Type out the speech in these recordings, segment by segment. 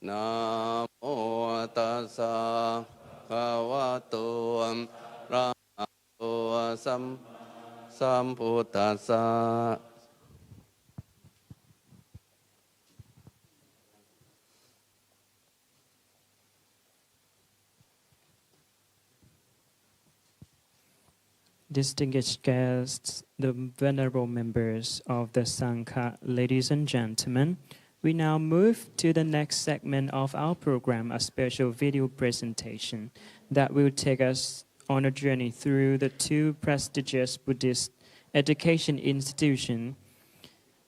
นะโมตัสสะภะคะวะโตอะระหะโตสัมพุทธัสสะ Distinguished guests, the venerable members of the Sangha, ladies and gentlemen, we now move to the next segment of our program, a special video presentation that will take us on a journey through the two prestigious Buddhist education institutions.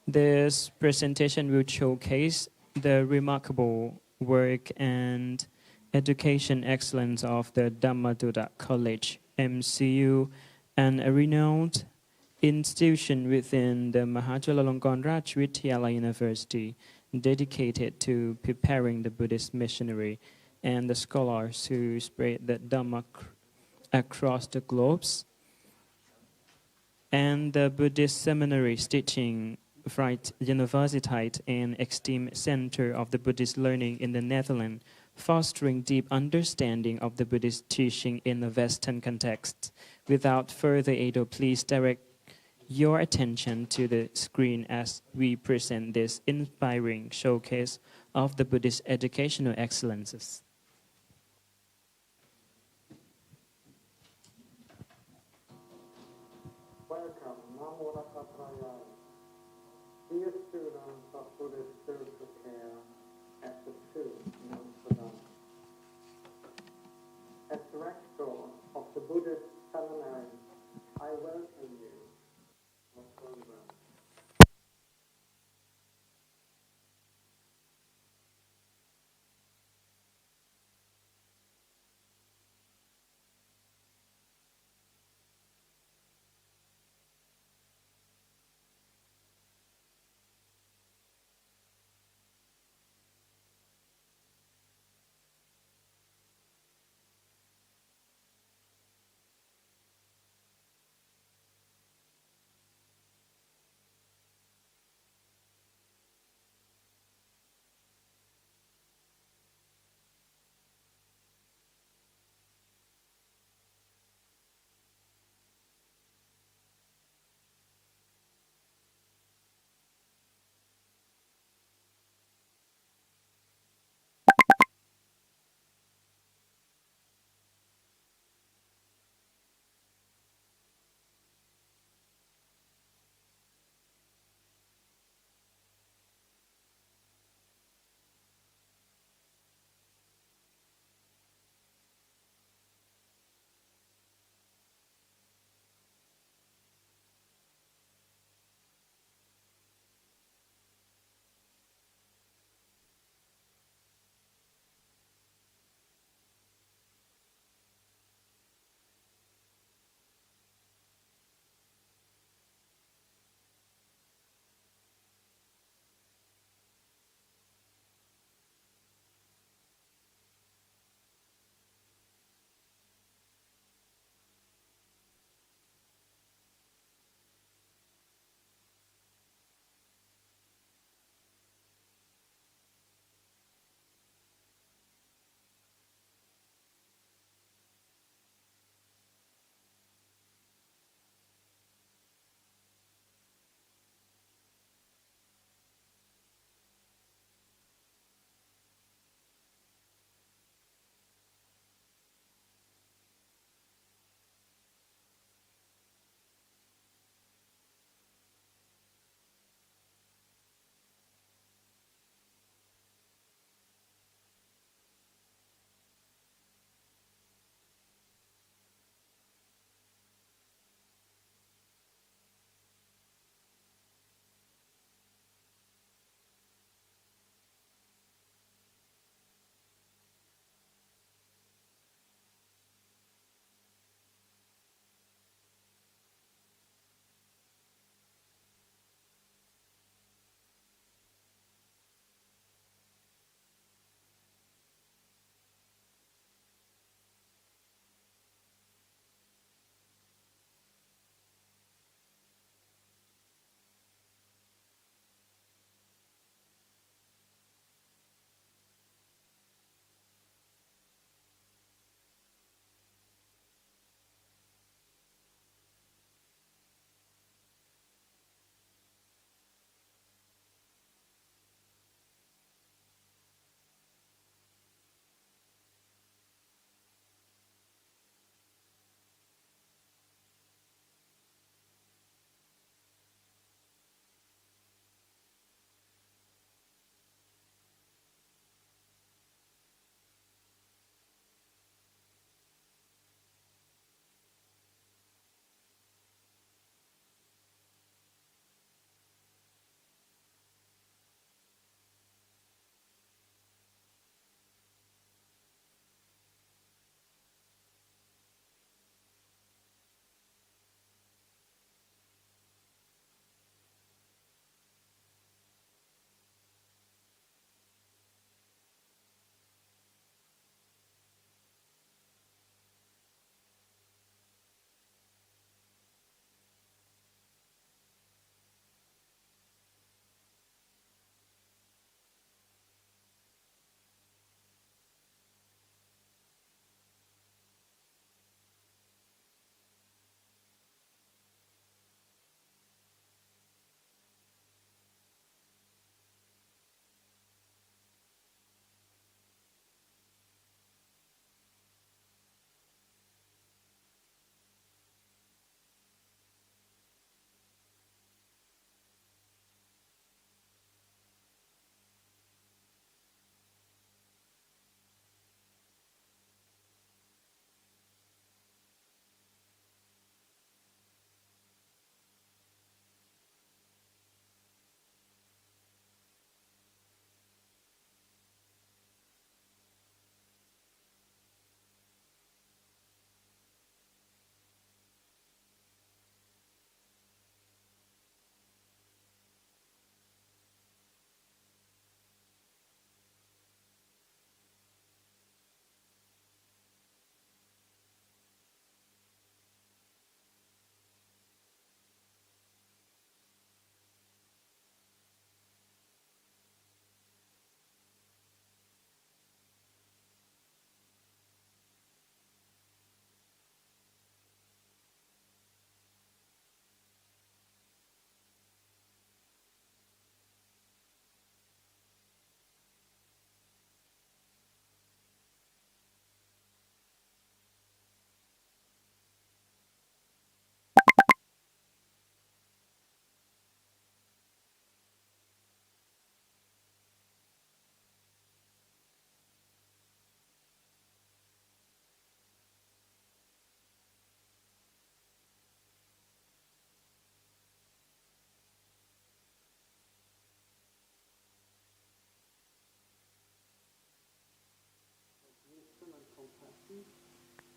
This presentation will showcase the remarkable work and education excellence of the Dhammaduta College, MCU, and a renowned institution within theฬาลงกรณราชวิทยาลัย University dedicated to preparing the Buddhist missionary and the scholars who spread the Dhamma across the globes. And the Buddhist seminary teaching Vrije Universiteit and esteemed center of the Buddhist learning in the Netherlands, fostering deep understanding of the Buddhist teaching in a Western context. Without further ado, please direct your attention to the screen as we present this inspiring showcase of the Buddhist educational excellences. Welcome, Namo Rakhatraya. Dear students of Buddhist spiritual care at the two in Amsterdam. As rector of the Buddhist seminary, I welcome you.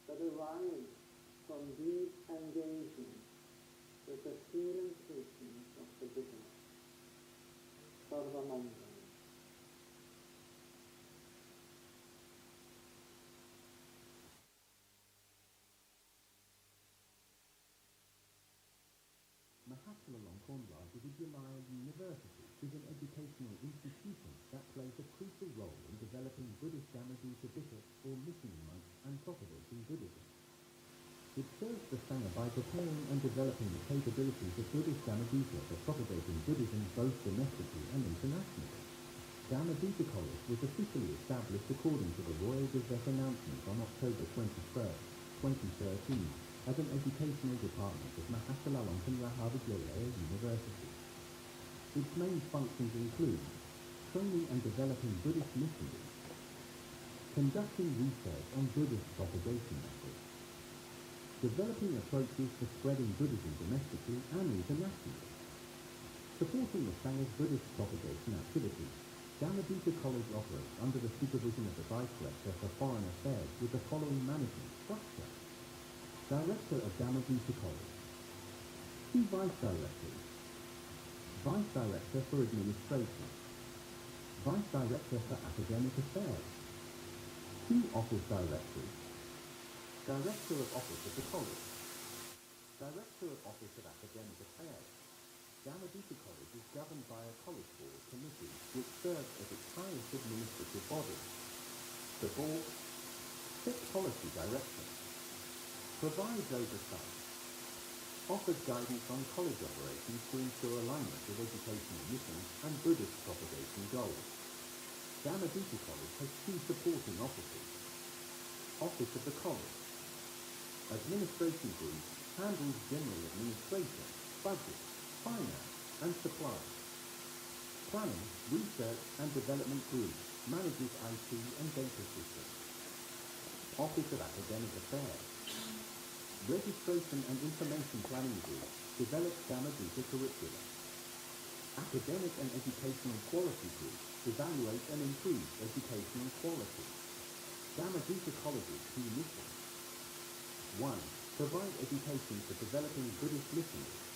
that arise from deep engagement with the healing teachings of the Buddha. Sarvamangala. Lālong Kornrāj University is an educational institution that plays a crucial role in developing Buddhist Dhammadutta bishops or missionary monks and propagating Buddhism. It serves the Sangha by preparing and developing the capabilities of Buddhist Dhammadutta for propagating Buddhism both domestically and internationally. Dhammadutta College was officially established according to the Royal Gazette announcement on October 23rd, 2013. As an educational department of Lālong Kornrāj University. Its main functions include training and developing Buddhist missionaries, conducting research on Buddhist propagation methods, developing approaches for spreading Buddhism domestically and internationally, supporting the Sangha's Buddhist propagation activities. Dhammadutta College operates under the supervision of the Vice Rector for Foreign Affairs with the following management structure. Director of Dhammadutta College. 2 Vice Directors. Vice Director for Administration. Vice Director for Academic Affairs. 2 Office Directors. Director of Office of the College. Director of Office of Academic Affairs. Dhammadutta College is governed by a College Board Committee which serves as its highest administrative body. The Board sets policy direction, provides oversight, offers guidance on college operations to ensure alignment with educational missions and Buddhist propagation goals. Dhammadutta College has 2 supporting offices. Office of the College. Administration Group handles general administration, budget, finance and supplies. Planning, Research and Development Group manages IT and data systems. Office of Academic Affairs. Registration and Information Planning Group develops Dhammadutta curricula. Academic and Educational Quality Group evaluates and improves educational quality. Dhammadutta College's key missions. 1. Provide education for developing Buddhist missionaries.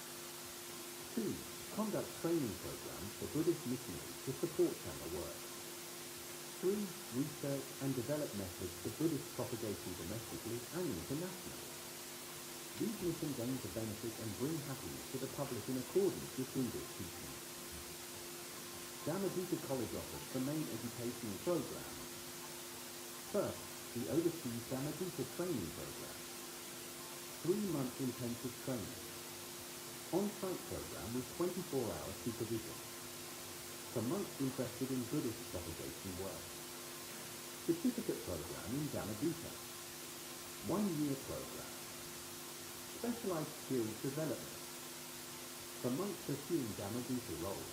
2. Conduct training programs for Buddhist missionaries to support Sangha work. 3. Research and develop methods for Buddhist propagation domestically and internationally. These missions aim to benefit and bring happiness to the public in accordance with Buddhist teachings. Dhammadutta College offers the main educational programs. First, the Overseas Dhammadutta Training Program. 3-month intensive training. On-site program with 24-hour supervision. For monks interested in Buddhist propagation work. Certificate program in Dhammadutta. 1-year program. Specialized skills development. For monks pursuing Dhammadutta roles.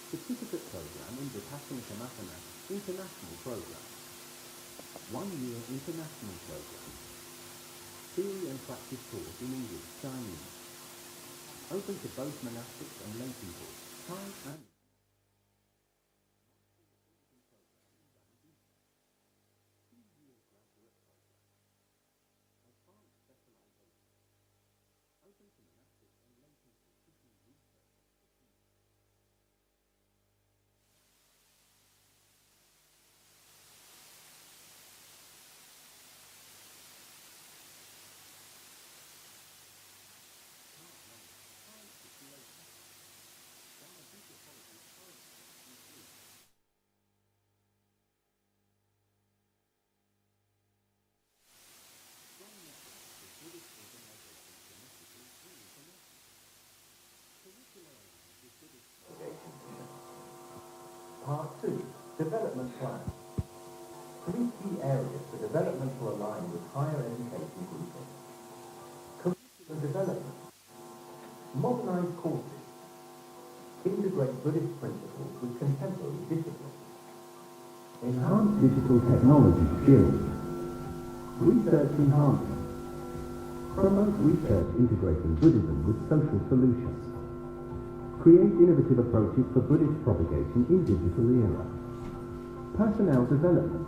Certificate program in Vipassana Samatthana International Program. 1-year international program. Theory and practice course in English, Chinese. Open to both monastics and lay people, Thai and Part 2, Development Plan. 3 key areas for development to align with higher education grouping. Curriculum development. Modernize courses. Integrate Buddhist principles with contemporary disciplines. Enhance digital technology skills. Research enhancement. Promote research integrating Buddhism with social solutions. Create innovative approaches for Buddhist propagation in digital era. Personnel development.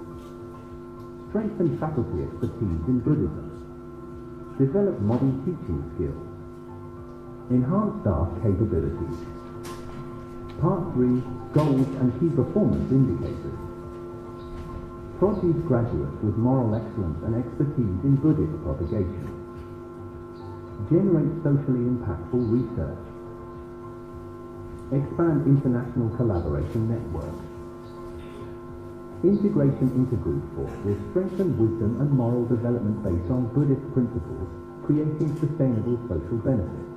strengthen faculty expertise in Buddhism, develop modern teaching skills, enhance staff capabilities. Part 3, Goals and Key Performance Indicators. Produce graduates with moral excellence and expertise in Buddhist propagation. Generate socially impactful research. Expand international collaboration networks. Integration into group force will strengthen wisdom and moral development based on Buddhist principles, creating sustainable social benefits.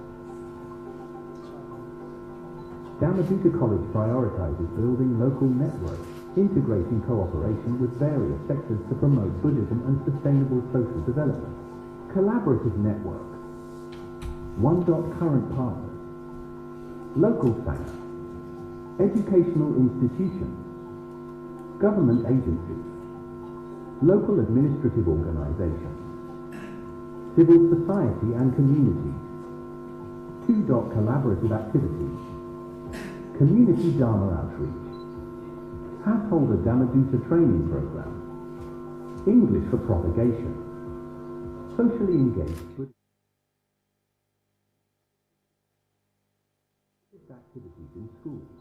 Dhammadutta College prioritizes building local networks, integrating cooperation with various sectors to promote Buddhism and sustainable social development. Collaborative network. 1. Current partners. Local Sangha. Educational institutions. Government agencies. Local administrative organizations. Civil society and communities. 2. Collaborative activities. Community Dharma outreach. Householder Dhammadutta training program. English for propagation. Socially engaged Buddhist activities in schools.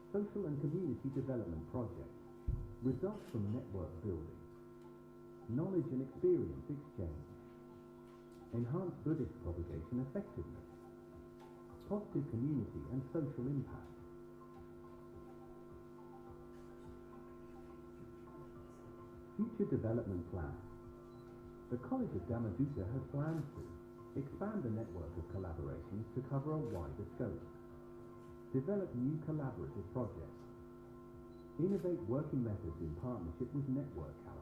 Social and community development projects. Results from network building. Knowledge and experience exchange. Enhance Buddhist propagation effectiveness. Positive community and social impact. Future development plan. The College of Dhammadutta has plans to expand the network of collaborations to cover a wider scope, develop new collaborative projects, innovate working methods in partnership with network allies.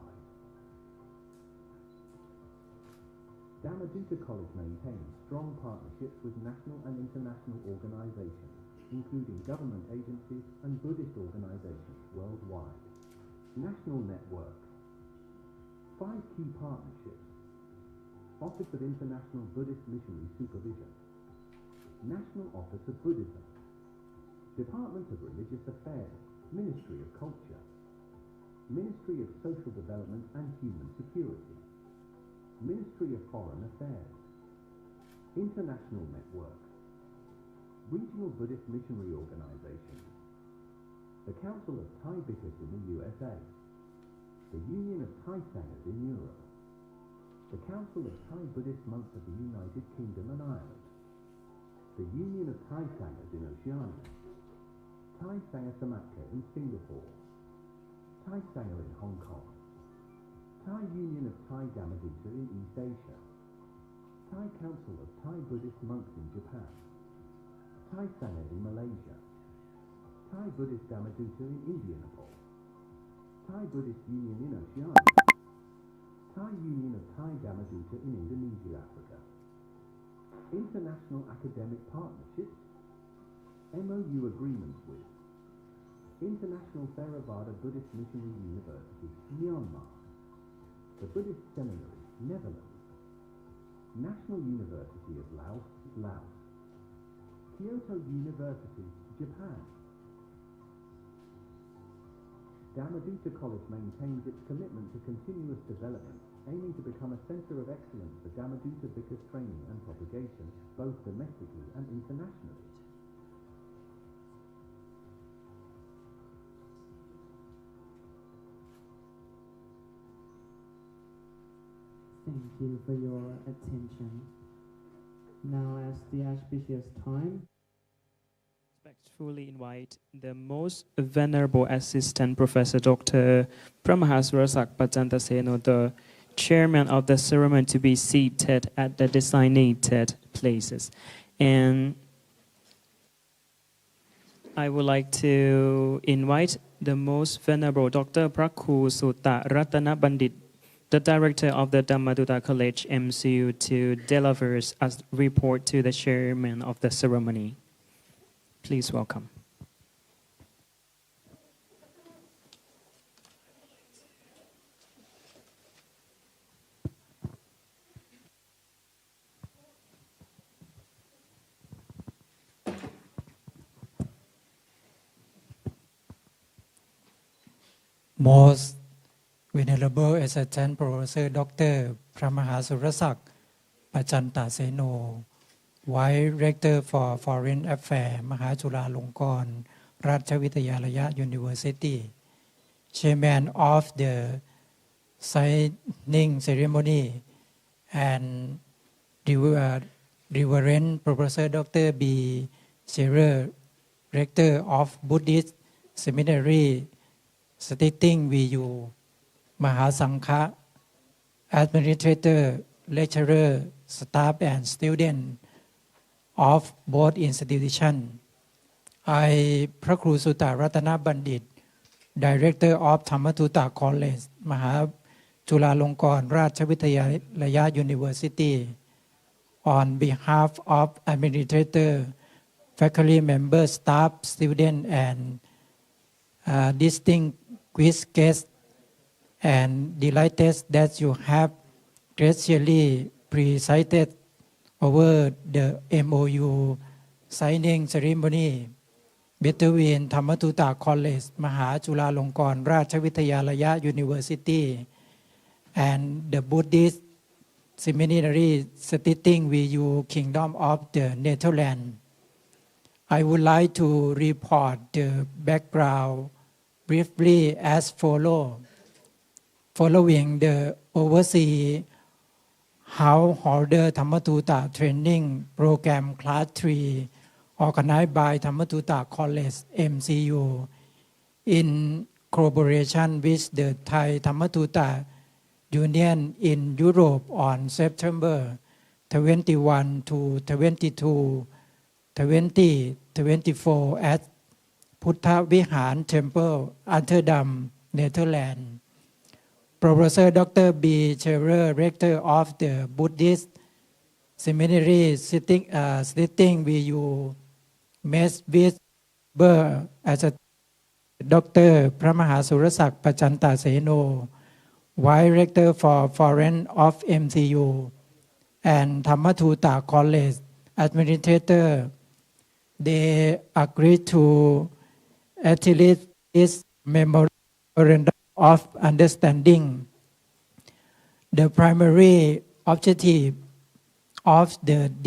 Dhammadutta College maintains strong partnerships with national and international organizations, including government agencies and Buddhist organizations worldwide. National networks. 5 key partnerships. Office of International Buddhist Missionary Supervision. National Office of Buddhism. Department of Religious Affairs, Ministry of Culture. Ministry of Social Development and Human Security. Ministry of Foreign Affairs. International Network. Regional Buddhist Missionary Organizations. The Council of Thai Vicars in the USA. The Union of Thai Sanghas in Europe. The Council of Thai Buddhist Monks of the United Kingdom and Ireland. The Union of Thai Sanghas in Oceania. Thai Sangha Samatka in Singapore. Thai Sangha in Hong Kong. Thai Union of Thai Dhammadutta in East Asia. Thai Council of Thai Buddhist Monks in Japan. Thai Sangha in Malaysia. Thai Buddhist Dhammadutta in India Nepal. Thai Buddhist Union in Oceania. Thai Union of Thai Dhammadutta in Indonesia, Africa. International Academic Partnerships. MOU agreements with International Theravada Buddhist Missionary University, Myanmar. The Buddhist Seminary, Netherlands. National University of Laos, Laos. Kyoto University, Japan. Dhammadutta College maintains its commitment to continuous development, aiming to become a center of excellence for Dhammadutta Vicars training and propagation, both domestically and internationally. Thank you for your attention. Now, as the auspicious time, respectfully invite the most venerable assistant Professor Dr. Pramahasurasak Pajantaseno, the chairman of the ceremony, to be seated at the designated places. And I would like to invite the most venerable Dr. Prakhu Sutta Ratana Bandit, the director of the Dhammadutta College, MCU, to deliver a report to the chairman of the ceremony. Please welcome. Most Venerable Assistant Professor Dr. พระมหาสุรศักดิ์ปัจจันตเสโน Vice Rector for Foreign Affairs มหาจุฬาลงกรณราชวิทยาลย University Chairman of the signing ceremony and Reverend Professor Dr. B. Scherer Rector of Buddhist Seminary STICHTING VU มหาสังฆะ Administrator Lecturer Staff and Student of both institutions I พระครูสุตรัตนบัณฑิต Director of ธรรมทูต College มหาจุฬาลงกรณราชวิทยาลย University on behalf of Administrator faculty member staff student and distinguished guests and delighted that you have graciously presided over the MOU signing ceremony between ธรรมทูต College มหาจุฬาลงกรณราชวิทยาลย University and the Buddhist Seminary STICHTING VU Kingdom of the Netherlands. I would like to report the background briefly as follows. Following the overseas householder Dhammatutta training program class 3 organized by Dhammatutta College MCU in collaboration with the Thai Dhammatutta Union in Europe on September 21 to 22 2024 at Puttha Vihan Temple, Amsterdam, Netherlands. Professor Dr. B. Scherer, Rector of the Buddhist Seminary STICHTING VU, met with as a Dr. พระมหาสุรศักดิ์ปัจจันตเสโน Vice Rector for Foreign of MCU and ธรรมทูต College Administrator. They agreed to establish this memorandum of understanding. The primary objective of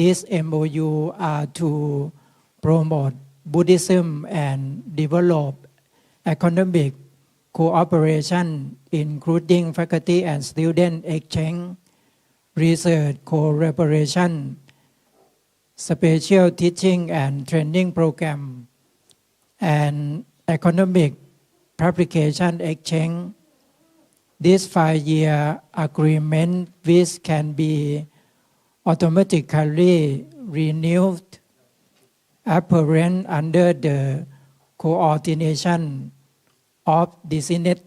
this MOU are to promote Buddhism and develop economic cooperation, including faculty and student exchange, research collaboration, special teaching and training program, and economic publication exchange. This 5-year agreement, which can be automatically renewed, apparent under the coordination of designated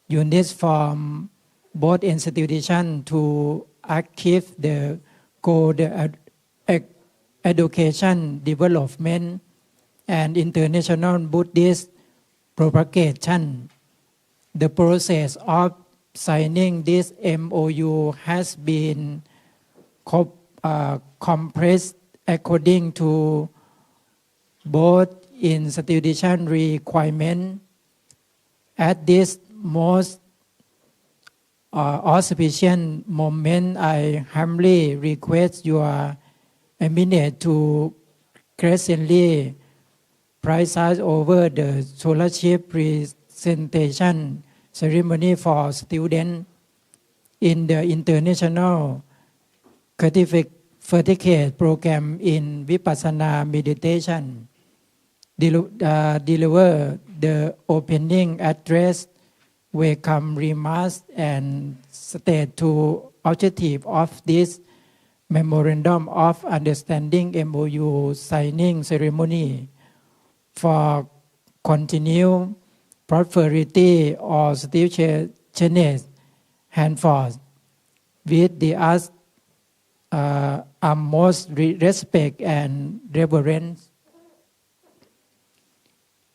units from both institutions to achieve the goal education, development, and international Buddhist propagation. The process of signing this MOU has been compressed according to both institution requirements. At this most auspicious moment, I humbly request your eminence to graciously preside over the scholarship presentation ceremony for students in the international certificate program in Vipassana meditation. Deliver the opening address, welcome remarks, and state two objectives of this memorandum of understanding MOU signing ceremony for continued prosperity or steadfastness henceforth with the utmost respect and reverence.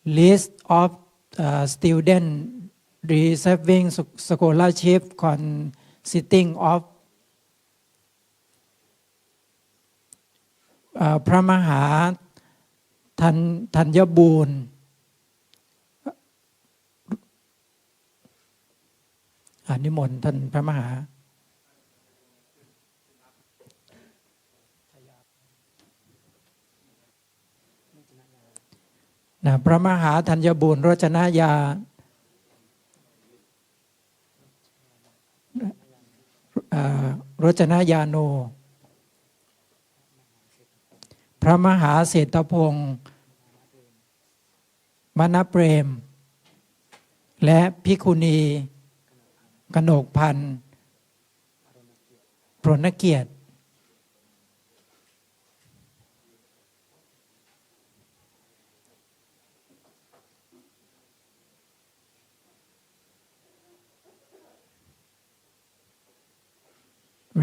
List of students receiving scholarship consisting of พระมหาธัญบูรณ์ นิมนต์ท่านพระมหาพระมหาธัญบูรณ์โรจนญาโรจนญาโนพระมหาเศรษฐพงศ์มณเปรมและภิกขุณีกนกพันธ์พรหนเกียรติ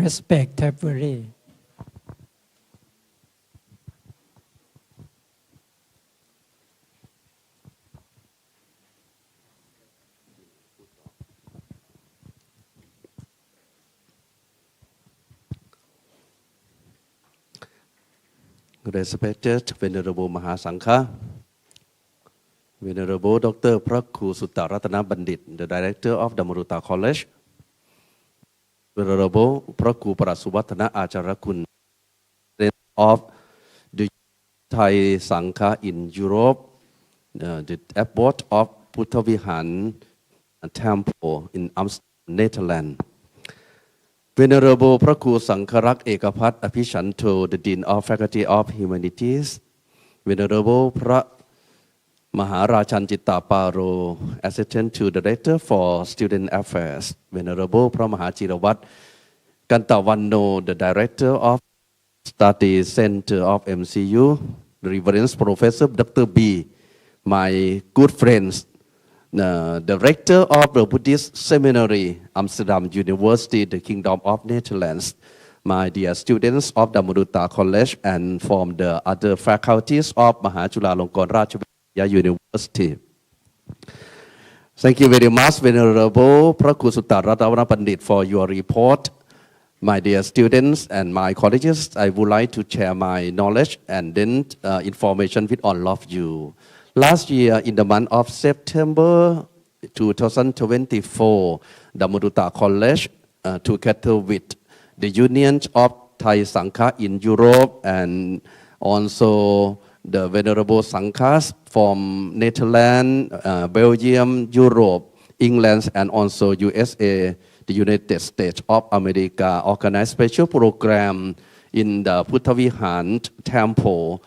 respectfully Respected Venerable Mahasangha, Venerable Dr. Prakku Sutta Ratana Bandit, the Director of the Maruta College, Venerable Prakku Parasuvatana Acharakun, of the Thai Sangha in Europe, the abbot of Puttavihan Temple in Amsterdam, Netherlands. Venerable พระครูสังฆรักษ์เอกภัทรอภิฉันโท the Dean of Faculty of Humanities Venerable พระมหาราชันจิตตาปาโร Assistant to the Director for Student Affairs Venerable พระมหาจิรวัตรกันตวันโน the Director of Study Center of MCU Reverend Professor Dr. B my good friends the Rector of the Buddhist Seminary, Amsterdam University, the Kingdom of Netherlands, my dear students of the Maruta College and from the other faculties ofฬาลงกรณราชว University. Thank you very much, Venerable พระครูสุตตรัตนบัณฑิต for your report. My dear students and my colleagues, I would like to share my knowledge and then information with all of you. Last year, in the month of September 2024, the Maruta College, together with the Union of Thai Sangha in Europe and also the Venerable Sanghas from Netherlands, Belgium, Europe, England, and also USA, the United States of America, organized special program in the Puttavihan Temple.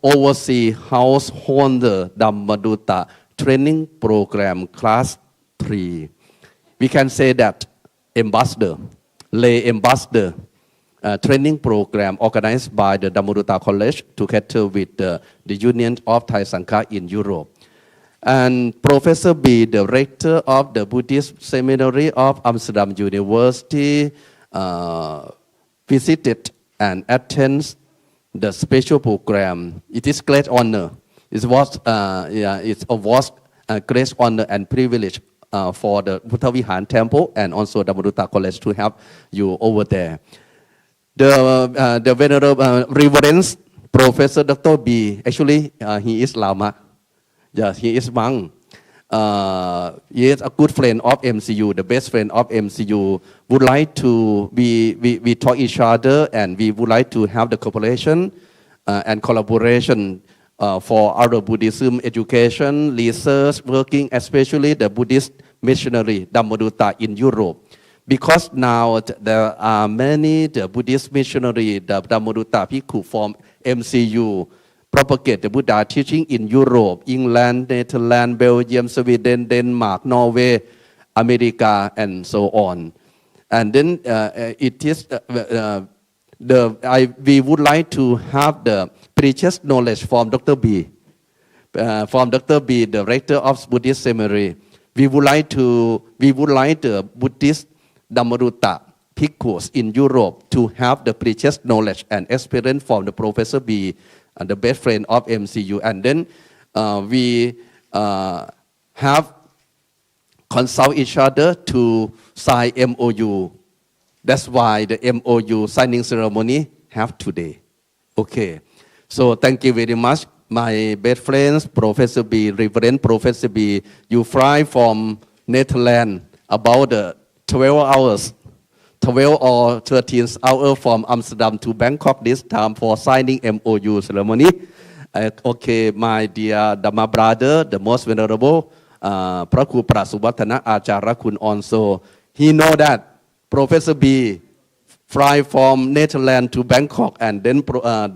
Oversee householder Dhammadutta training program class 3. We can say that ambassador, lay ambassador training program organized by the Dhammadutta College together with the Union of Thai Sangha in Europe. And Professor B, the rector of the Buddhist Seminary of Amsterdam University, visited and attended the special program. It is great honor. It was a great honor and privilege for the Puttavihan Temple and also the Maruta College to have you over there. The Venerable Reverend Professor Dr. B, actually he is Lama. Yes, he is monk. He is a good friend of MCU, the best friend of MCU. Would like to we talk each other and we would like to have the cooperation and collaboration for our Buddhism education, research, working, especially the Buddhist missionary Dhammadutta in Europe. Because now there are many the Buddhist missionary, the Dhammadutta Bhikkhu from MCU. Propagate the Buddha teaching in Europe, England, Netherlands, Belgium, Sweden, Denmark, Norway, America, and so on. And then it is we would like to have the precious knowledge from Dr. B, the rector of Buddhist Seminary. We would like the Buddhist Dhammadutta Bhikkhus in Europe to have the precious knowledge and experience from the Professor B. And the best friend of MCU, and then we have consult each other to sign MOU. That's why the MOU signing ceremony have today. Okay, so thank you very much, my best friends, Professor B, Reverend Professor B. You fly from Netherlands, about the 12 hours, 12 or 13 hours from Amsterdam to Bangkok this time for signing MOU ceremony. Okay, my dear Dhamma brother, the most venerable, พระครูปราศสุวัฒนะอาจารย์คุณ also, he know that Professor B fly from Netherlands to Bangkok and then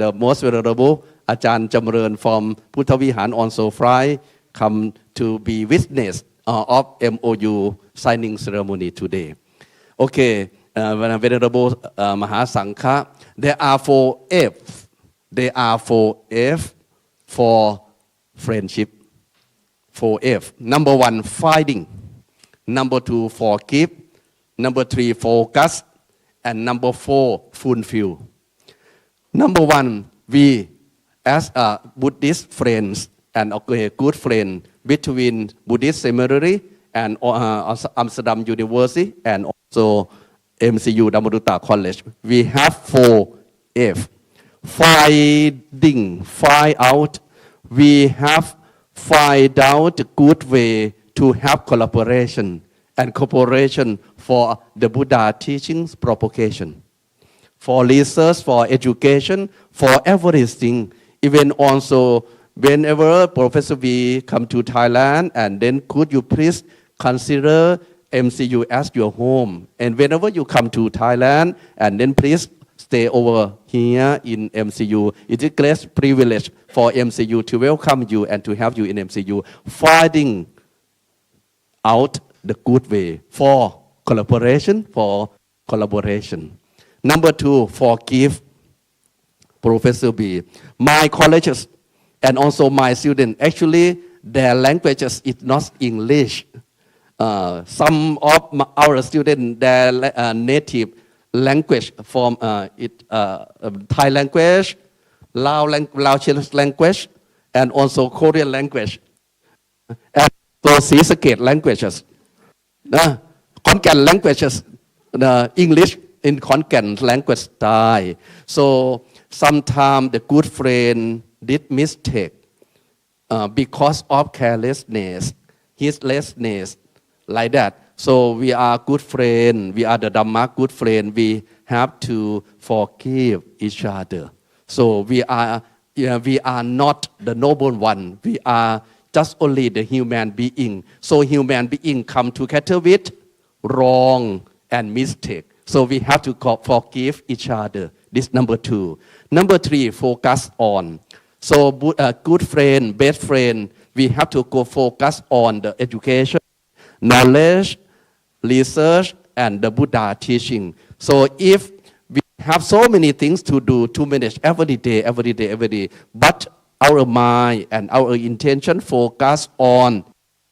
the most venerable อาจารย์จำเริญ from พุทธวิหาร also fly come to be witness of MOU signing ceremony today. Okay, venerable มหาสังฆะ there are 4 F. There are 4 F for friendship. 4 F. Number 1, fighting. Number 2, forgive. Number 3, focus. And number 4, fulfill. Number 1, we as Buddhist friends and a good friend between Buddhist Seminary and Amsterdam University and also MCU Dhammadutta College, we have 4 F. Finding, find out. We have find out a good way to have collaboration and cooperation for the Buddha teachings propagation, for research, for education, for everything. Even also, whenever Professor V come to Thailand, and then could you please consider MCU as your home? And whenever you come to Thailand, and then please stay over here in MCU. It is a great privilege for MCU to welcome you and to have you in MCU, finding out the good way for collaboration, Number 2, forgive. Professor B. My colleges and also my students, actually their languages is not English. Some of our students, their native language from Thai language, Laos language, and also Korean language, and so Sri languages, Konkan languages, English in Konkan language style. So sometimes the good friend did mistake because of carelessness, heedlessness, like that. So we are good friend. We are the Dhamma good friend. We have to forgive each other. So we are not the noble one. We are just only the human being. So human being come together with wrong and mistake. So we have to forgive each other. This number 2. Number 3, focus on. So good friend, best friend, we have to go focus on the education, knowledge, research, and the Buddha teaching. So if we have so many things to do, to manage every day, but our mind and our intention focus on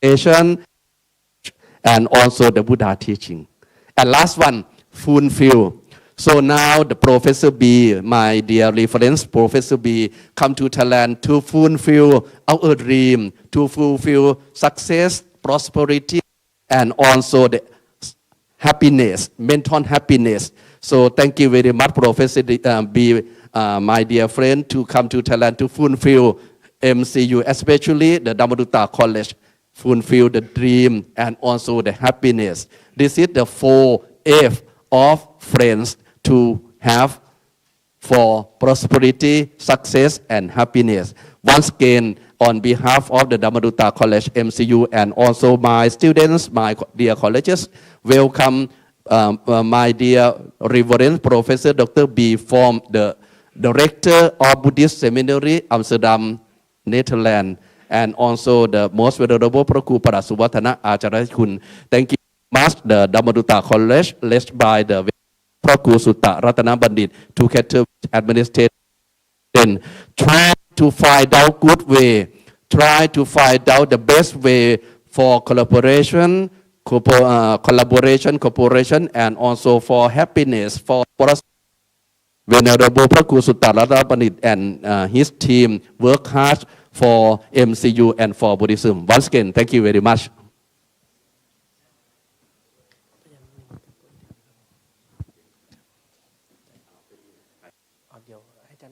education and also the Buddha teaching. And last one, fulfill. So now the Professor B, my dear reference, Professor B, come to Thailand to fulfill our dream, to fulfill success, prosperity, and also the happiness, mental happiness. So thank you very much, Professor B, my dear friend, to come to Thailand to fulfill MCU, especially the Dhammadutta College, fulfill the dream and also the happiness. This is the 4 F of friends to have for prosperity, success, and happiness. Once again, on behalf of the Dhammadutta College, MCU, and also my students, my dear colleges, welcome my dear Reverend Professor Dr. B from the Director of Buddhist Seminary, Amsterdam, Netherlands, and also the most venerable พระครูปราศสุวัฒนะอาจารย์คุณ Thank you much the Dhammadutta College led by the พระครูสุตตะรัตนบัณฑิต together with administration try to find out good way, try to find out the best way for collaboration, cooperation, and also for happiness, for Venerable พระครูสุตตะรัตนบัณฑิต and his team work hard for MCU and for Buddhism. Once again, thank you very much. เดี๋ยวให้ท่าน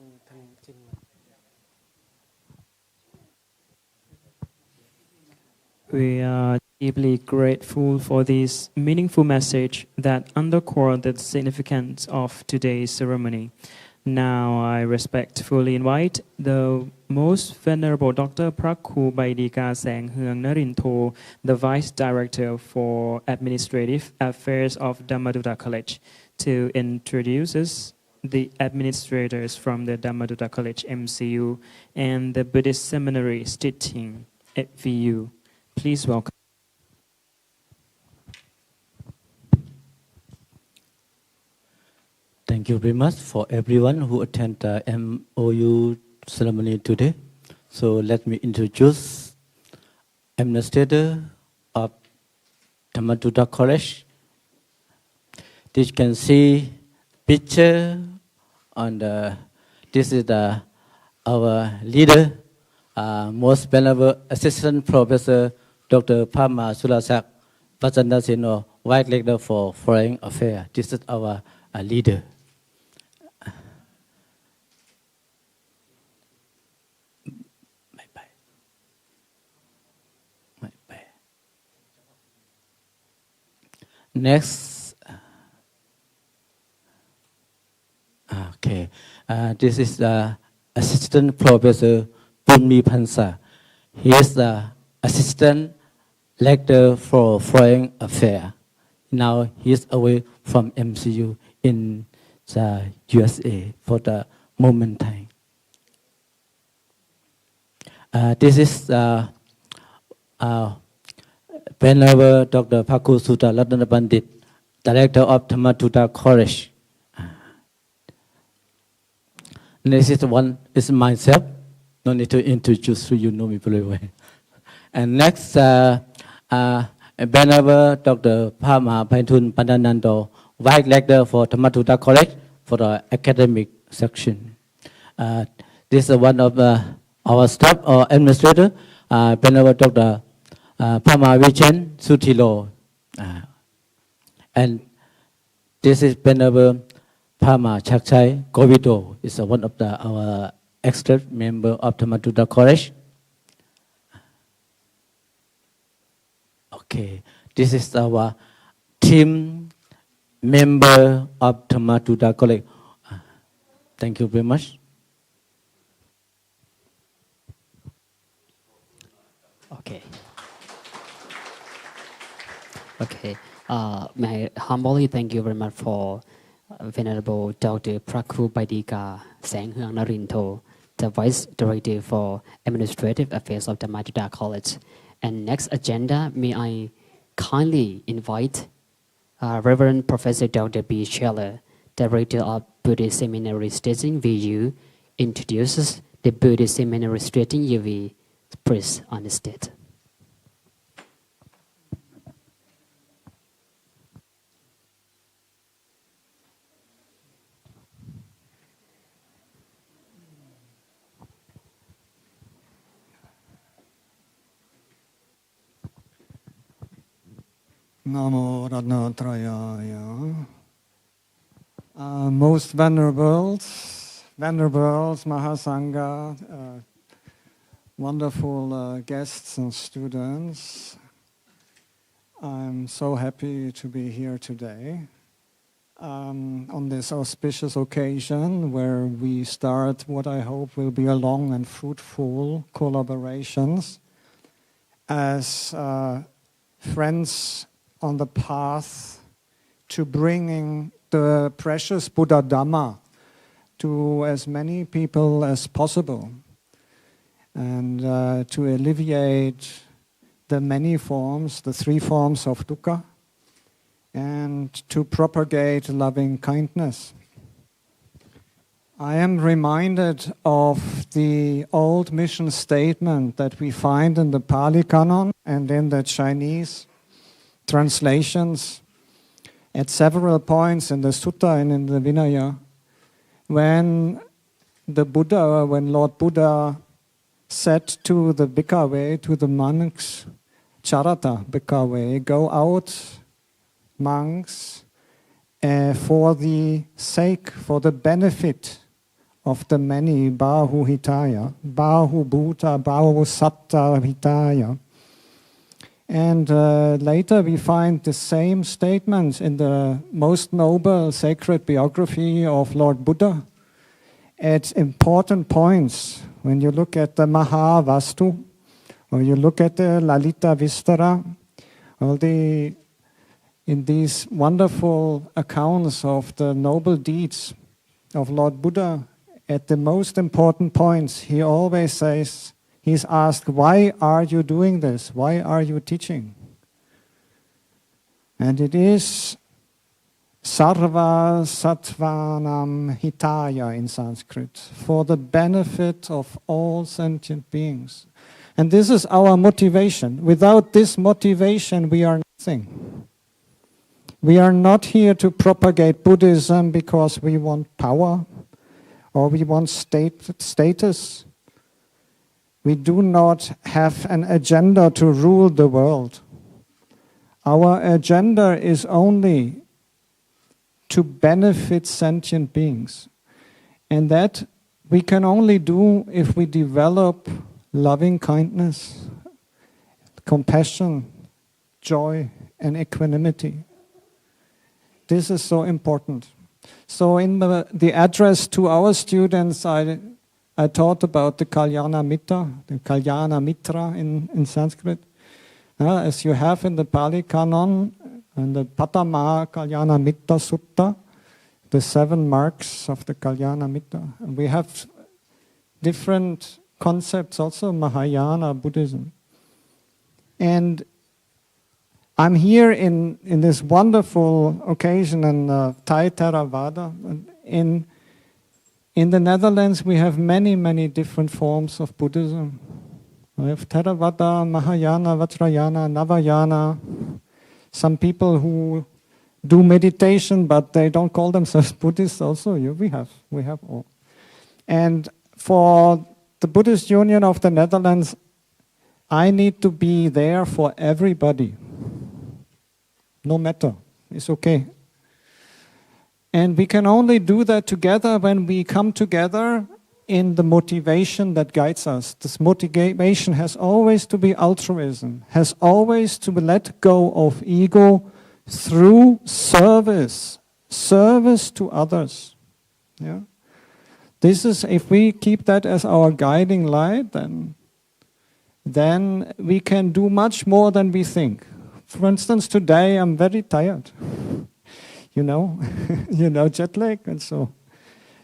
ขึ้นมา We are Deeply grateful for this meaningful message that underscore the significance of today's ceremony. Now I respectfully invite the Most Venerable Dr. Prakhu Baidika Sang Hyang Narinto, the Vice Director for Administrative Affairs of Dhammaduta College, to introduce us the administrators from the Dhammaduta College MCU and the Buddhist Seminary STICHTING at VU. Please welcome. Thank you very much for everyone who attend the MOU ceremony today. So let me introduce administrator of Dhammaduta College. This you can see picture on the. This is our leader, most venerable assistant professor Dr. Pama Sulasak Pajanasino, White Lecturer for Foreign Affairs. This is our leader. Next, okay, this is the assistant professor Punmi Pansa. He is the assistant lecturer for foreign affairs. Now he is away from MCU in the USA for the moment time. This is Venerable Dr. Pakku Sutta Ratana Pandit, Director of Dhammaduta College. Next is one is myself. No need to introduce you, know me very well. And next, Venerable Dr. Pama Paintun Pandanando, Vice Lecturer for Dhammaduta College for the academic section. This is one of our staff or administrator, Venerable Dr. Pama Vichen Sutilo. And this is Venerable Pama Chakchai Govido. Is one of our extra member of Dhammaduta College. Okay, this is our team member of Dhammaduta College. Thank you very much. Okay. Okay. May I humbly thank you very much for Venerable Dr. Prakhu Baidika Sang Hyang Narinto, the Vice Director for Administrative Affairs of Dhammaduta College. And next agenda, may I kindly invite Reverend Professor Dr. B. Scheller, Director of Buddhist Seminary STICHTING VU, introduces the Buddhist Seminary STICHTING UV. Please on the stage. Namo Ratnatrayaya. Most venerables, Mahasangha, wonderful guests and students. I'm so happy to be here today on this auspicious occasion where we start what I hope will be a long and fruitful collaborations as friends on the path to bringing the precious Buddha Dhamma to as many people as possible, and to alleviate the many forms, the three forms of dukkha, and to propagate loving kindness. I am reminded of the old mission statement that we find in the Pali Canon and in the Chinese translations at several points in the Sutta and in the Vinaya, when Lord Buddha said to the bhikkhave, to the monks, charata bhikkhave, go out, monks, for the sake, for the benefit of the many, bahu hitaya, bahu bhuta, bahu satta hitaya. And later we find the same statements in the most noble sacred biography of Lord Buddha at important points. When you look at the Mahavastu, or you look at the Lalita Vistara, in these wonderful accounts of the noble deeds of Lord Buddha, at the most important points, he always says, he's asked, why are you doing this? Why are you teaching? And it is Sarva Sattvanam Hitaya in Sanskrit, for the benefit of all sentient beings. And this is our motivation. Without this motivation, we are nothing. We are not here to propagate Buddhism because we want power or we want status. We do not have an agenda to rule the world. Our agenda is only to benefit sentient beings. And that we can only do if we develop loving kindness, compassion, joy, and equanimity. This is so important. So in the address to our students, I taught about the Kalyana Mitra in Sanskrit. As you have in the Pali Canon, and the Patama Kalyana Mitra Sutta, the 7 marks of the Kalyana Mitra. And we have different concepts also, Mahayana Buddhism. And I'm here in this wonderful occasion in Thai Theravada. In the Netherlands, we have many, many different forms of Buddhism. We have Theravada, Mahayana, Vajrayana, Navayana. Some people who do meditation, but they don't call themselves Buddhists also. We have all. And for the Buddhist Union of the Netherlands, I need to be there for everybody. No matter, it's okay. And we can only do that together when we come together in the motivation that guides us. This motivation has always to be altruism, has always to let go of ego through service to others. Yeah? This is, if we keep that as our guiding light, then we can do much more than we think. For instance, today I'm very tired. You know, jet lag and so.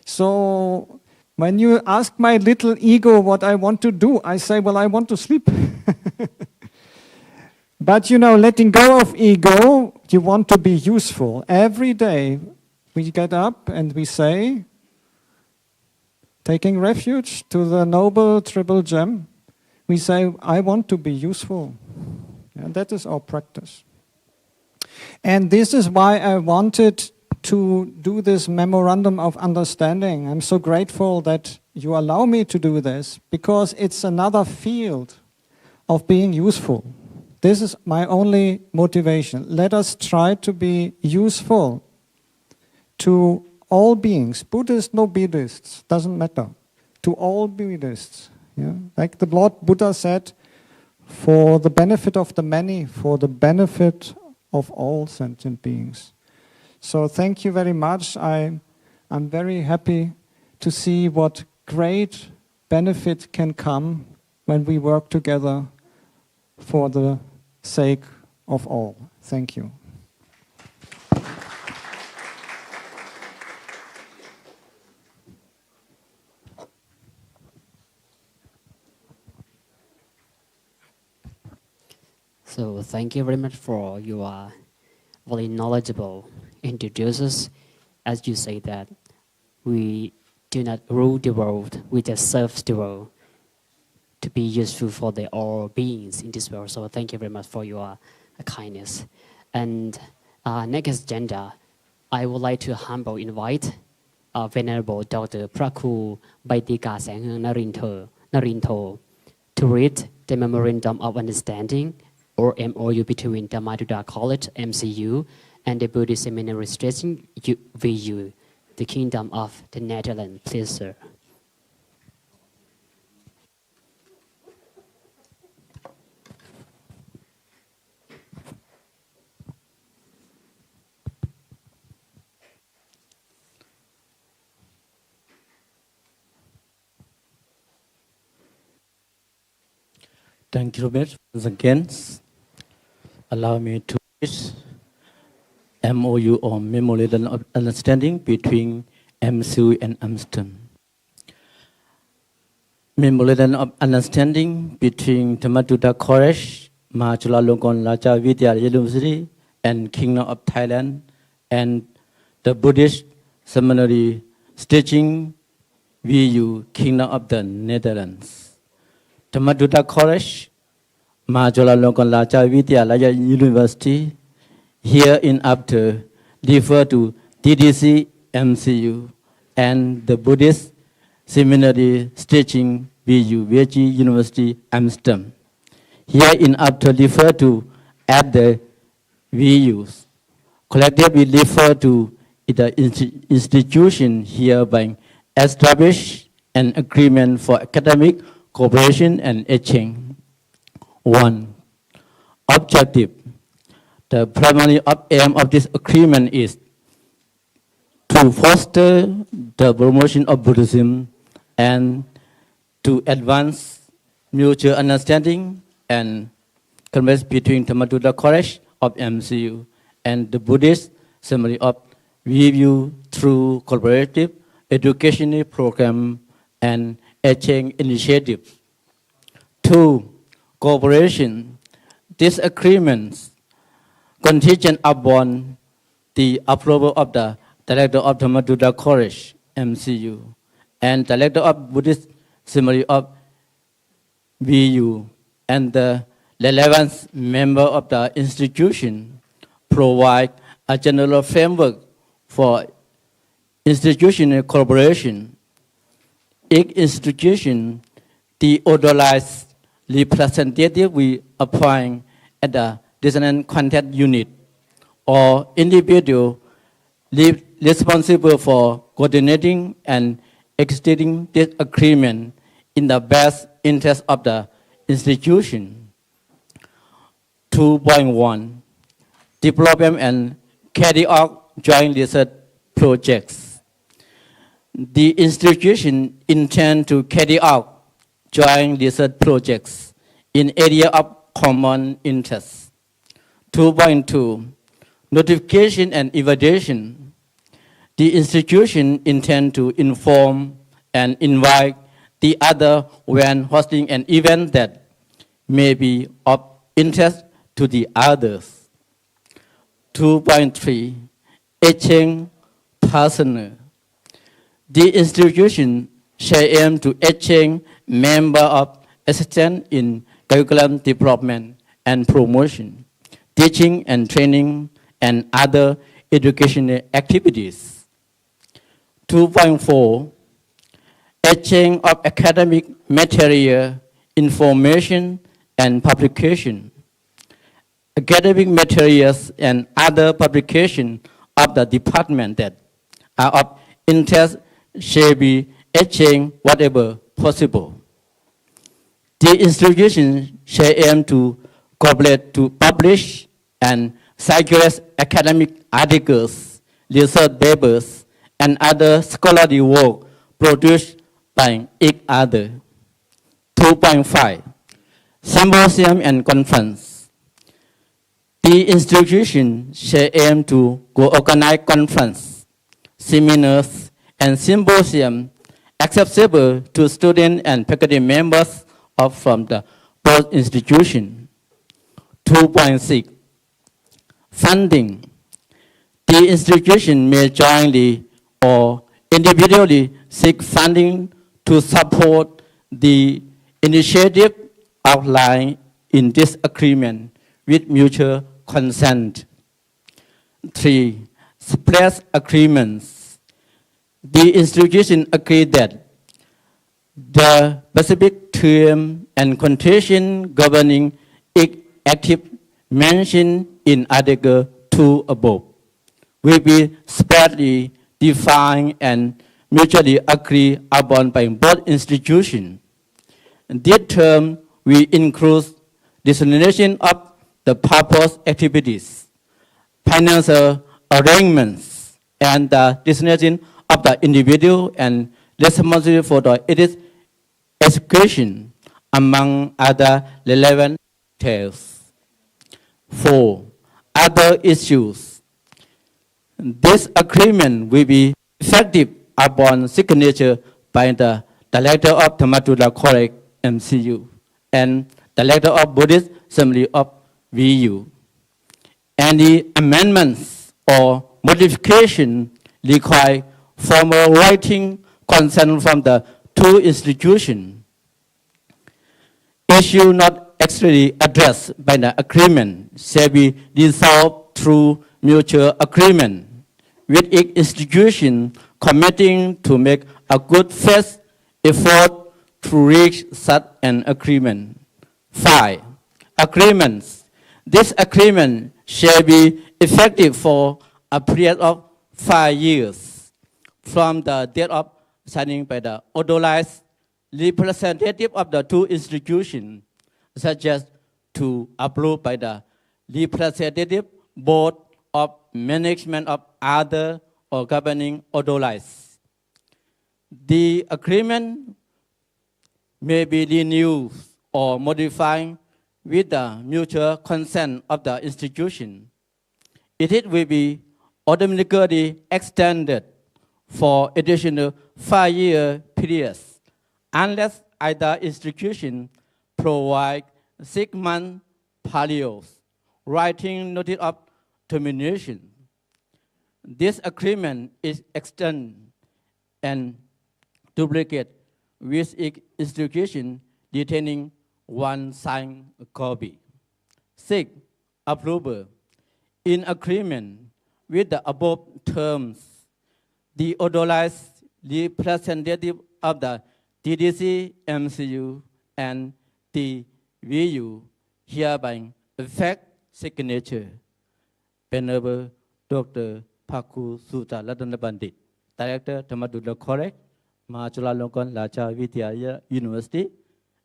So when you ask my little ego what I want to do, I say, well, I want to sleep. But letting go of ego, you want to be useful. Every day we get up and we say, taking refuge to the noble triple gem, we say, I want to be useful. And that is our practice. And this is why I wanted to do this memorandum of understanding. I'm so grateful that you allow me to do this, because it's another field of being useful. This is my only motivation. Let us try to be useful to all beings, Buddhists, no Buddhists, doesn't matter, to all Buddhists. Yeah? Like the Lord Buddha said, for the benefit of the many, for the benefit of all sentient beings. So thank you very much. I'm very happy to see what great benefit can come when we work together for the sake of all. Thank you. So thank you very much for your very knowledgeable introducers. As you say that we do not rule the world, we just serve the world to be useful for the all beings in this world. So thank you very much for your kindness. And next agenda, I would like to humbly invite Venerable Dr. Praku Baitika Sanghang Narinto to read the Memorandum of Understanding or MOU between the Maduda College, MCU, and the Buddhist Seminary Stretching VU, the Kingdom of the Netherlands. Please, sir. Thank you very much once again. Allow me to read MOU or Memorandum of Understanding between MCU and Amsterdam. Memorandum of Understanding between Thammadutta College, Mahachulalongkorn University, and Kingdom of Thailand, and the Buddhist Seminary Stitching VU, Kingdom of the Netherlands. Thammadutta College, Mahachulalongkorn University, here in after refer to TDC MCU and the Buddhist Seminary Stitching VU, VG University Amsterdam. Here in after refer to at the VUs. Collectively refer to the institution hereby establish an agreement for academic cooperation and exchange. 1. Objective. The primary aim of this agreement is to foster the promotion of Buddhism and to advance mutual understanding and converse between Thammadutta College of MCU and the Buddhist Seminary of VU through collaborative educational program and exchange initiative. 2. Cooperation. These agreements contingent upon the approval of the Director of Thammadutta College, MCU, and Director of Buddhist Seminary of VU, and the relevant member of the institution provide a general framework for institutional collaboration. Each institution deauthorized representative we appoint at the dissonant contact unit or individual responsible for coordinating and executing this agreement in the best interest of the institution. 2.1. Develop and carry out joint research projects. The institution intends to carry out joint research projects in area of common interest. 2.2. Notification and evaluation. The institution intends to inform and invite the other when hosting an event that may be of interest to the others. 2.3. Exchange partner. The institution shall aim to exchange member of assistance in curriculum development and promotion, teaching and training, and other educational activities. 2.4. Exchange of academic material, information, and publication. Academic materials and other publication of the department that are of interest shall be exchanged whatever possible. The institution shall aim to cooperate to publish and circulate academic articles, research papers, and other scholarly work produced by each other. 2.5. Symposium and conference. The institution shall aim to organize conference, seminars, and symposium accessible to students and faculty members from the both institution. 2.6. Funding. The institution may jointly or individually seek funding to support the initiative outlined in this agreement with mutual consent. 3. Splash agreements. The institution agreed that the specific term and condition governing each active mentioned in Article 2 above will be separately defined and mutually agreed upon by both institutions. This term will include designation of the purpose activities, financial arrangements, and the designation of the individual and responsibility for the execution among other relevant details. 4. Other issues. This agreement will be effective upon signature by the Director of Dhammatula College MCU and Director of Buddhist Assembly of VU. Any amendments or modification require formal writing consent from the two institutions. Issue not actually addressed by the agreement shall be resolved through mutual agreement, with each institution committing to make a good faith effort to reach such an agreement. 5. Agreements. This agreement shall be effective for a period of 5 years from the date of signing by the authorized representative of the two institutions, such as to approve by the representative board of management of other or governing authorized. The agreement may be renewed or modified with the mutual consent of the institution. It will be automatically extended for additional 5-year periods unless either institution provide 6-month periods, writing notice of termination. This agreement is extended and duplicate with each institution detaining one signed copy. 6. Approval. In agreement with the above terms, the authorized representative of the TDC, MCU, and the VU hereby effect signature. Venerable Dr. Paku Sutta Ratana Bandit, Director, Dhammatula College, Mahajula Long Korn Raja Vidyaya University,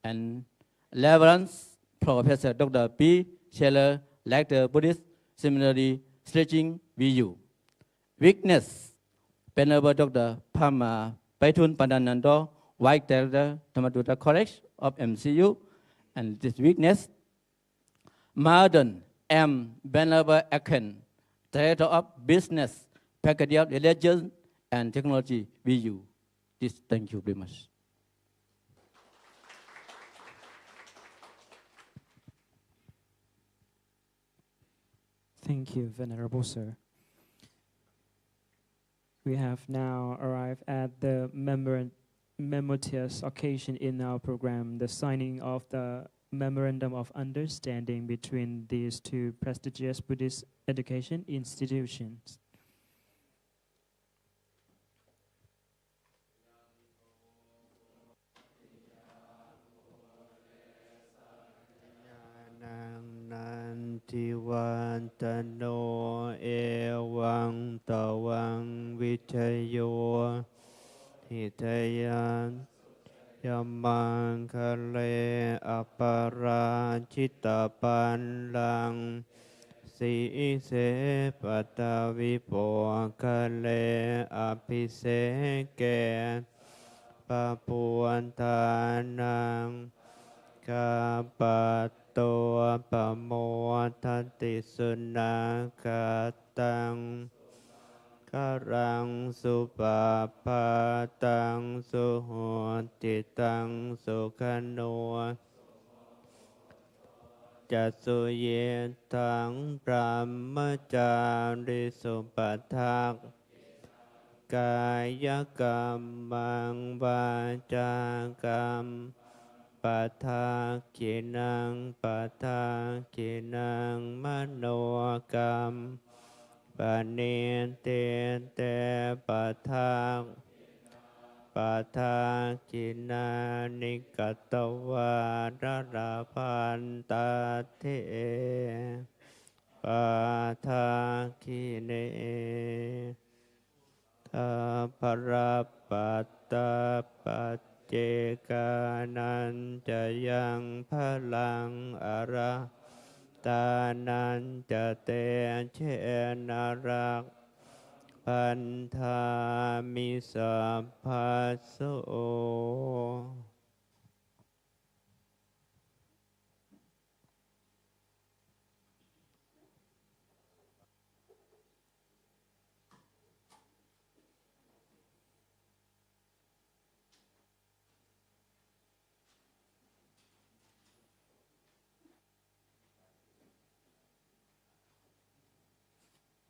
and Reverend Professor Dr. P. Scheller, Lecturer, Buddhist Seminary, STICHTING, VU. Witness, Venerable Dr. Pama Paitun Pandanando, Vice Director, Dhammatula College of MCU, and this witness, Marden M. Venerable Aken, Director of Business, Faculty of Religion and Technology, VU. This, thank you very much. Thank you, Venerable Sir. We have now arrived at the momentous occasion in our program, the signing of the Memorandum of Understanding between these two prestigious Buddhist education institutions. Tano ewang tawang vichayo hitayan yamang kale apara chitapan lang si se patavipo kale apise ke papuantanang Kapato pamo tati sunakatang karang supapatang suhotitang sukano jasuyetang brahmacari supatak kayakamang vacakam Pathakinang manokam Panente pathakina nikatawa rarapantate pathakine taparapattaเจกานันจะยังพลังอาราตานันจะเตเชนารักพันธามิสัพพโส Thank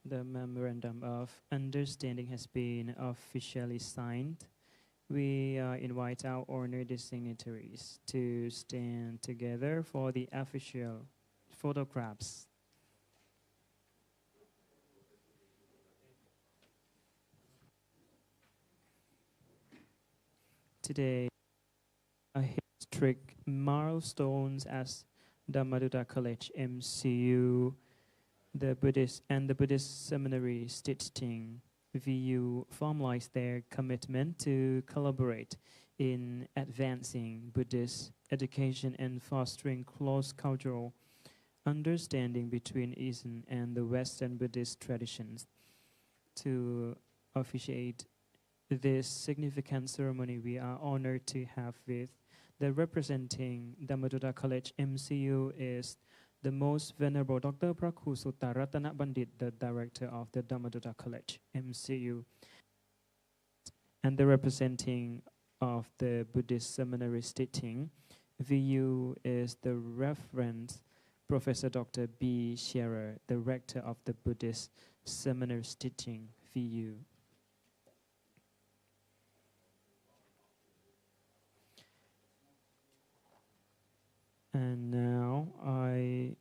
The memorandum of understanding has been officially signed. We invite our honored dignitaries to stand together for the official photographs. Today, a historic milestones as Dhammaduta College, MCU, the Buddhist Seminary, STICHTING, VU formalize their commitment to collaborate in advancing Buddhist education and fostering close cultural understanding between Eastern and the Western Buddhist traditions. To officiate this significant ceremony, we are honored to have with the representing Dhammaduta College MCU is the Most Venerable Dr. Prakhu Sutta Ratana Bandit, the Director of the Dhammaduta College MCU, and the representing of the Buddhist Seminary STICHTING VU is the Reverend Professor Dr. B. Scherer, the Rector of the Buddhist Seminary STICHTING VU. And now I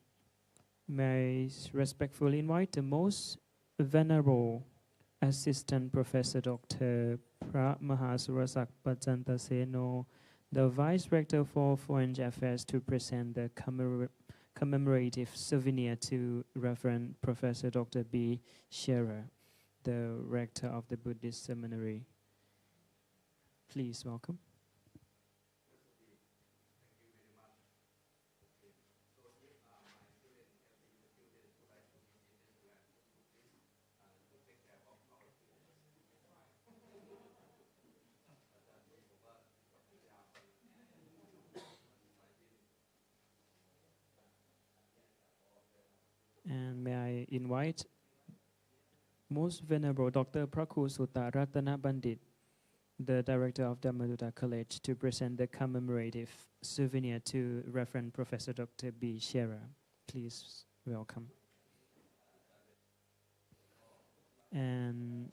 may respectfully invite the Most Venerable Assistant Professor Dr. Pra Mahasurasak Pajantaseno, the Vice Rector for Foreign Affairs, to present the commemorative souvenir to Reverend Professor Dr. B. Scherer, the Rector of the Buddhist Seminary. Please welcome. And may I invite Most Venerable Dr. Prakhu Sutta Ratana Bandit, the Director of Dhammaduta College, to present the commemorative souvenir to Reverend Professor Dr. B. Scherer. Please welcome. And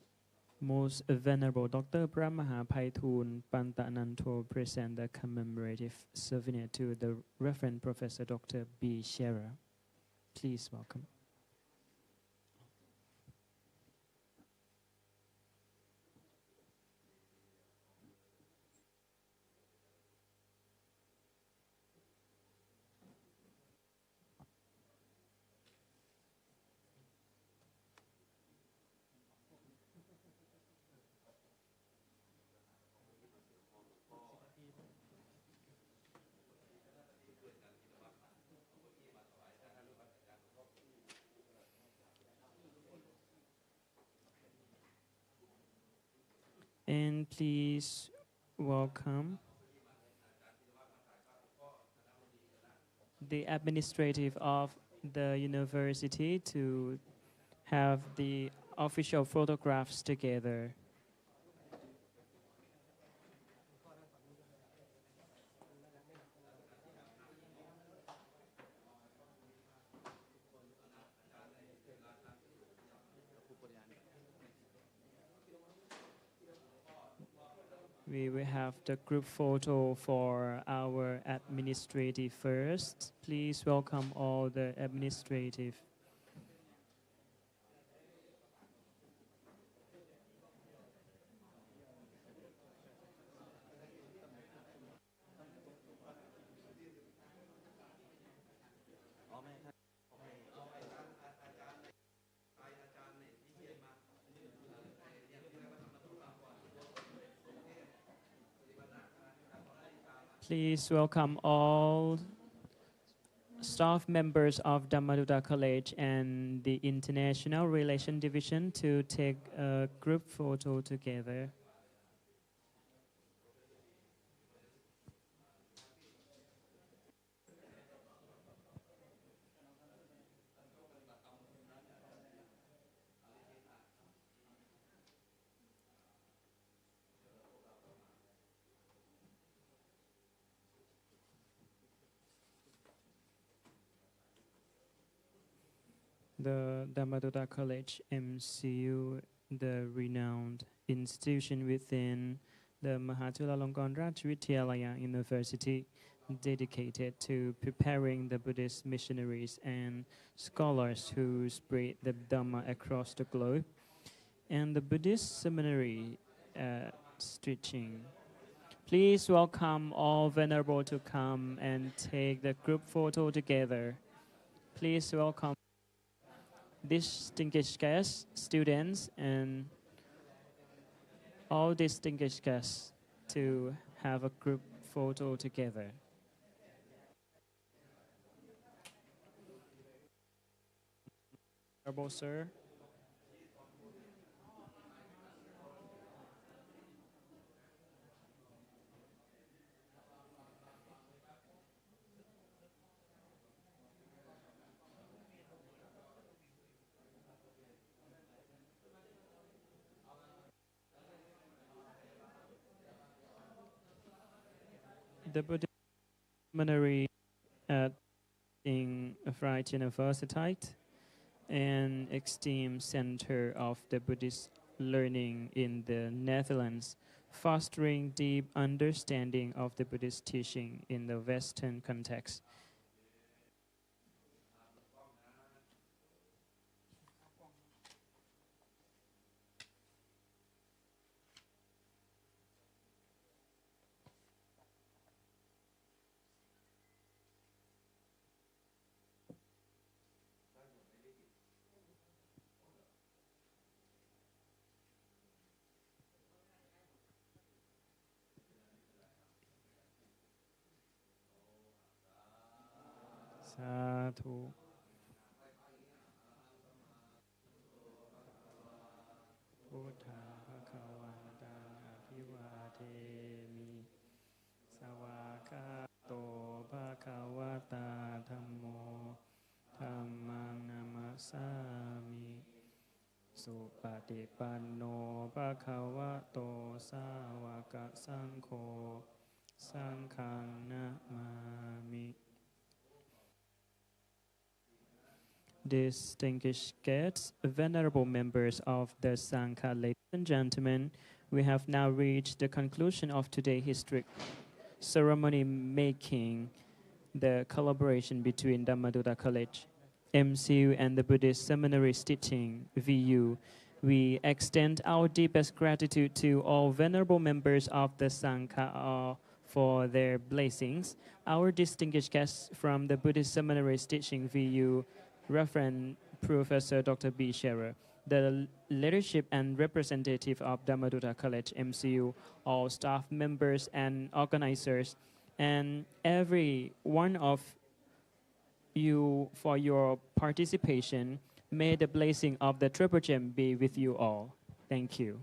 Most Venerable Dr. Brahmaha Paithun Pantananto present the commemorative souvenir to the Reverend Professor Dr. B. Scherer. Please welcome. And please welcome the administrative of the university to have the official photographs together. We will have the group photo for our administrative first. Please welcome all the administrative. Please welcome all staff members of Dhammaduta College and the International Relations Division to take a group photo together. The Dhammadutta College, MCU, the renowned institution within theฬาลงกรณราช University, dedicated to preparing the Buddhist missionaries and scholars who spread the Dhamma across the globe, and the Buddhist Seminary at STICHTING. Please welcome all venerable to come and take the group photo together. Please welcome distinguished guests, students, and all distinguished guests to have a group photo together. Honorable Sir. The Buddhist Seminary at Vrije Universiteit, an esteemed center of the Buddhist learning in the Netherlands, fostering deep understanding of the Buddhist teaching in the Western context. Sadhu. Buddha Bhagavanta Abhivademi Savakato Bhagavata Dhammo Dhammang Namasami Supatipanno Bhagavato Savaka Sangho Sanghang Namami. Distinguished guests, venerable members of the Sangha, ladies and gentlemen, we have now reached the conclusion of today's historic ceremony making the collaboration between Dhammadutta College, MCU, and the Buddhist Seminary STICHTING, VU. We extend our deepest gratitude to all venerable members of the Sangha for their blessings. Our distinguished guests from the Buddhist Seminary STICHTING, VU, Reverend Professor Dr. B. Scherer, the leadership and representative of Dhammadutta College, MCU, all staff members and organizers, and every one of you for your participation. May the blessing of the Triple Gem be with you all. Thank you.